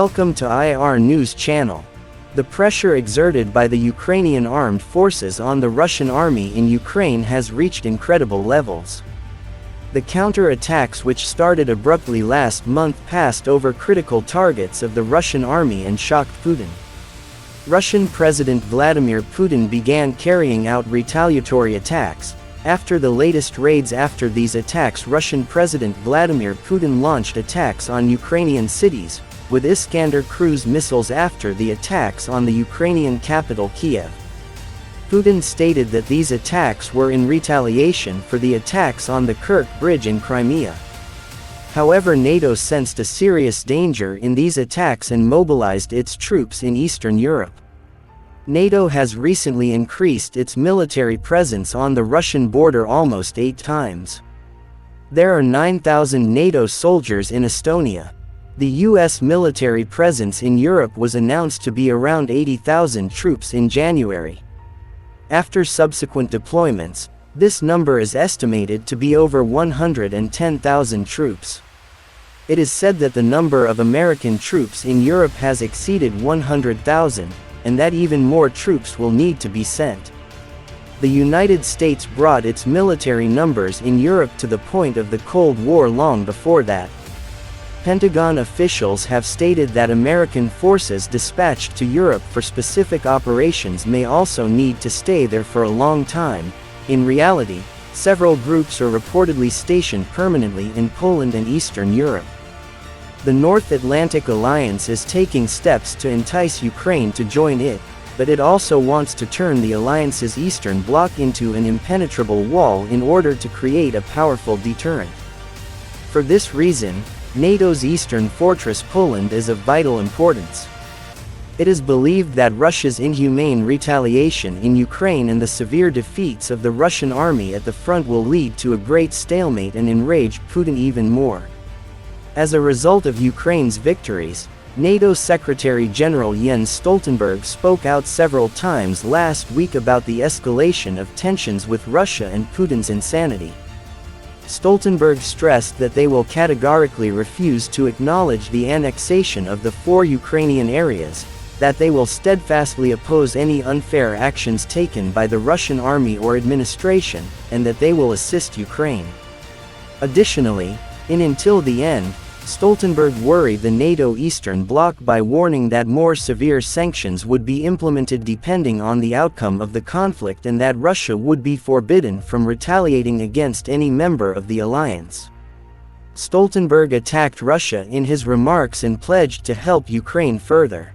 Welcome to IR News Channel. The pressure exerted by the Ukrainian armed forces on the Russian army in Ukraine has reached incredible levels. The counter-attacks which started abruptly last month passed over critical targets of the Russian army and shocked Putin. Russian President Vladimir Putin began carrying out retaliatory attacks. After the latest raids, after these attacks, Russian President Vladimir Putin launched attacks on Ukrainian cities with Iskander cruise missiles after the attacks on the Ukrainian capital Kiev. Putin stated that these attacks were in retaliation for the attacks on the Kerch Bridge in Crimea. However, NATO sensed a serious danger in these attacks and mobilized its troops in Eastern Europe. NATO has recently increased its military presence on the Russian border almost 8 times. There are 9,000 NATO soldiers in Estonia. The U.S. military presence in Europe was announced to be around 80,000 troops in January. After subsequent deployments, this number is estimated to be over 110,000 troops. It is said that the number of American troops in Europe has exceeded 100,000, and that even more troops will need to be sent. The United States brought its military numbers in Europe to the point of the Cold War long before that. Pentagon officials have stated that American forces dispatched to Europe for specific operations may also need to stay there for a long time. In reality, several groups are reportedly stationed permanently in Poland and Eastern Europe. The North Atlantic Alliance is taking steps to entice Ukraine to join it, but it also wants to turn the alliance's eastern bloc into an impenetrable wall in order to create a powerful deterrent. For this reason, NATO's eastern fortress Poland is of vital importance. It is believed that Russia's inhumane retaliation in Ukraine and the severe defeats of the Russian army at the front will lead to a great stalemate and enrage Putin even more. As a result of Ukraine's victories, NATO Secretary General Jens Stoltenberg spoke out several times last week about the escalation of tensions with Russia and Putin's insanity. Stoltenberg stressed that they will categorically refuse to acknowledge the annexation of the 4 Ukrainian areas, that they will steadfastly oppose any unfair actions taken by the Russian army or administration, and that they will assist Ukraine. Additionally, until the end, Stoltenberg worried the NATO Eastern Bloc by warning that more severe sanctions would be implemented depending on the outcome of the conflict and that Russia would be forbidden from retaliating against any member of the alliance. Stoltenberg attacked Russia in his remarks and pledged to help Ukraine further.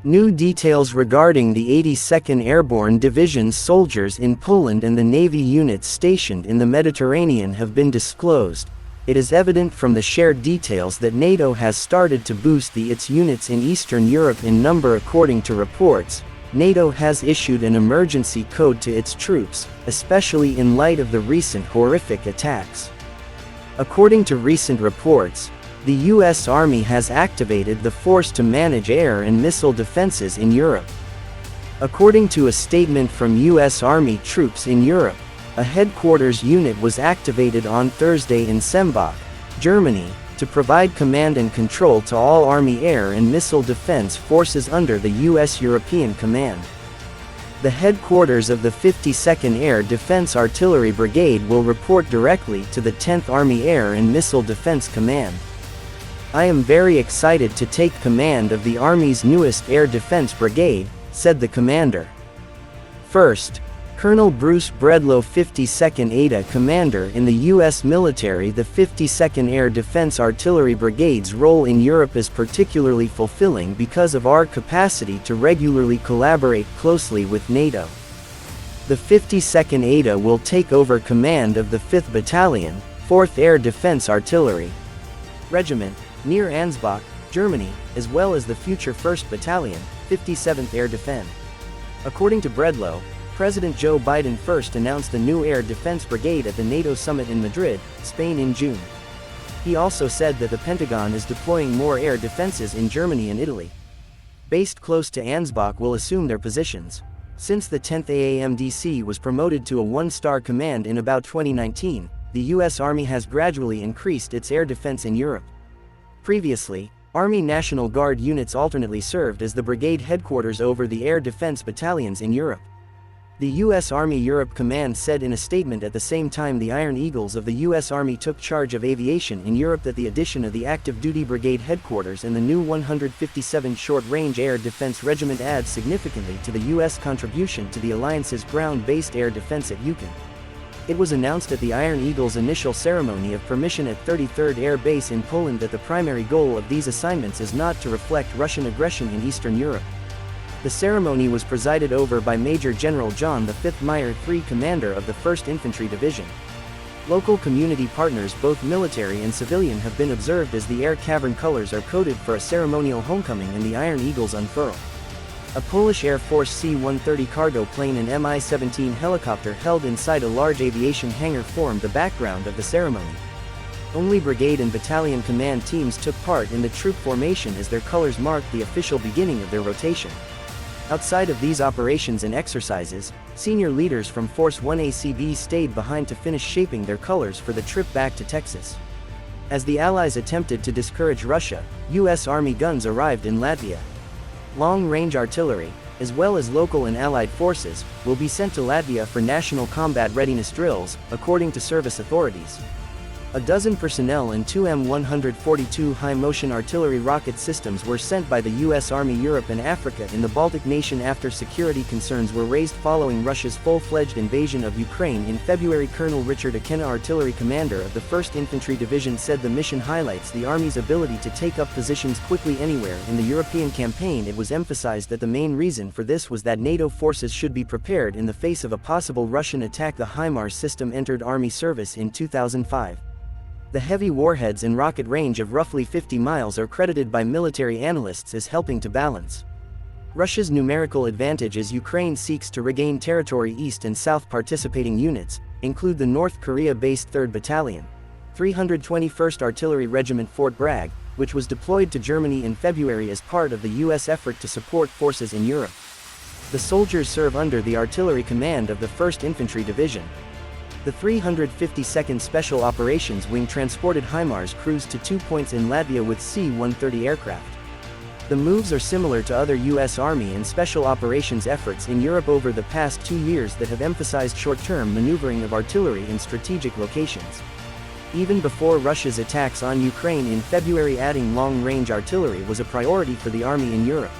New details regarding the 82nd Airborne Division's soldiers in Poland and the Navy units stationed in the Mediterranean have been disclosed. It is evident from the shared details that NATO has started to boost its units in Eastern Europe in number. According to reports, NATO has issued an emergency code to its troops, especially in light of the recent horrific attacks. According to recent reports, the U.S. Army has activated the force to manage air and missile defenses in Europe. According to a statement from U.S. Army troops in Europe, a headquarters unit was activated on Thursday in Sembach, Germany, to provide command and control to all Army air and missile defense forces under the U.S. European Command. The headquarters of the 52nd Air Defense Artillery Brigade will report directly to the 10th Army Air and Missile Defense Command. I am very excited to take command of the Army's newest Air Defense Brigade, said the commander. First, Colonel Bruce Bredlow, 52nd ADA commander in the U.S. military. The 52nd Air Defense Artillery Brigade's role in Europe is particularly fulfilling because of our capacity to regularly collaborate closely with NATO. The 52nd ADA will take over command of the 5th Battalion, 4th Air Defense Artillery Regiment, near Ansbach, Germany, as well as the future 1st Battalion, 57th Air Defense. According to Bredlow, President Joe Biden first announced the new Air Defense Brigade at the NATO summit in Madrid, Spain in June. He also said that the Pentagon is deploying more air defenses in Germany and Italy. Based close to Ansbach will assume their positions. Since the 10th AAMDC was promoted to a 1-star command in about 2019, the U.S. Army has gradually increased its air defense in Europe. Previously, Army National Guard units alternately served as the brigade headquarters over the air defense battalions in Europe. The U.S. Army Europe Command said in a statement at the same time the Iron Eagles of the U.S. Army took charge of aviation in Europe that the addition of the Active Duty Brigade headquarters and the new 157 Short-Range Air Defense Regiment adds significantly to the U.S. contribution to the alliance's ground-based air defense at Yukon. It was announced at the Iron Eagles' initial ceremony of permission at 33rd Air Base in Poland that the primary goal of these assignments is not to reflect Russian aggression in Eastern Europe. The ceremony was presided over by Major General John V. Meyer III, commander of the 1st Infantry Division. Local community partners, both military and civilian, have been observed as the air cavern colors are coded for a ceremonial homecoming and the Iron Eagles unfurl. A Polish Air Force C-130 cargo plane and Mi-17 helicopter held inside a large aviation hangar formed the background of the ceremony. Only brigade and battalion command teams took part in the troop formation as their colors marked the official beginning of their rotation. Outside of these operations and exercises, senior leaders from Force 1ACB stayed behind to finish shaping their colors for the trip back to Texas. As the Allies attempted to discourage Russia, U.S. Army guns arrived in Latvia. Long-range artillery, as well as local and Allied forces, will be sent to Latvia for national combat readiness drills, according to service authorities. A dozen personnel and 2 M142 high-motion artillery rocket systems were sent by the U.S. Army Europe and Africa in the Baltic nation after security concerns were raised following Russia's full-fledged invasion of Ukraine in February. Colonel Richard Akena, artillery commander of the 1st Infantry Division, said the mission highlights the Army's ability to take up positions quickly anywhere in the European campaign. It was emphasized that the main reason for this was that NATO forces should be prepared in the face of a possible Russian attack. The HIMARS system entered Army service in 2005. The heavy warheads and rocket range of roughly 50 miles are credited by military analysts as helping to balance Russia's numerical advantage as Ukraine seeks to regain territory. East and South participating units include the North Korea-based 3rd Battalion, 321st Artillery Regiment Fort Bragg, which was deployed to Germany in February as part of the U.S. effort to support forces in Europe. The soldiers serve under the artillery command of the 1st Infantry Division. The 352nd Special Operations Wing transported HIMARS crews to 2 points in Latvia with C-130 aircraft. The moves are similar to other U.S. Army and Special Operations efforts in Europe over the past 2 years that have emphasized short-term maneuvering of artillery in strategic locations. Even before Russia's attacks on Ukraine in February, adding long-range artillery was a priority for the Army in Europe,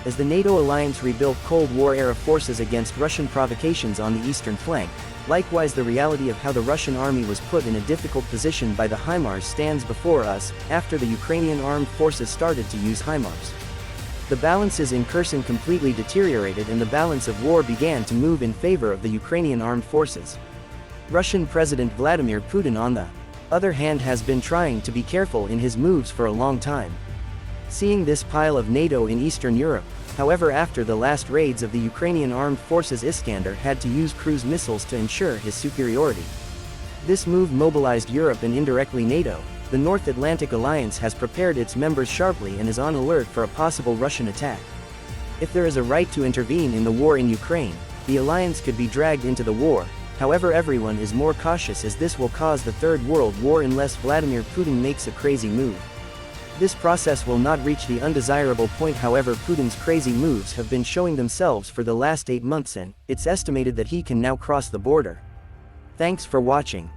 as the NATO alliance rebuilt Cold War-era forces against Russian provocations on the eastern flank. Likewise, the reality of how the Russian army was put in a difficult position by the HIMARS stands before us, after the Ukrainian armed forces started to use HIMARS. The balances in Kherson completely deteriorated and the balance of war began to move in favor of the Ukrainian armed forces. Russian President Vladimir Putin, on the other hand, has been trying to be careful in his moves for a long time. Seeing this pile of NATO in Eastern Europe, however, after the last raids of the Ukrainian armed forces, Iskander had to use cruise missiles to ensure his superiority. This move mobilized Europe and indirectly NATO. The North Atlantic Alliance has prepared its members sharply and is on alert for a possible Russian attack. If there is a right to intervene in the war in Ukraine, the alliance could be dragged into the war. However, everyone is more cautious as this will cause the Third World War unless Vladimir Putin makes a crazy move. This process will not reach the undesirable point. However, Putin's crazy moves have been showing themselves for the last 8 months and it's estimated that he can now cross the border. Thanks for watching.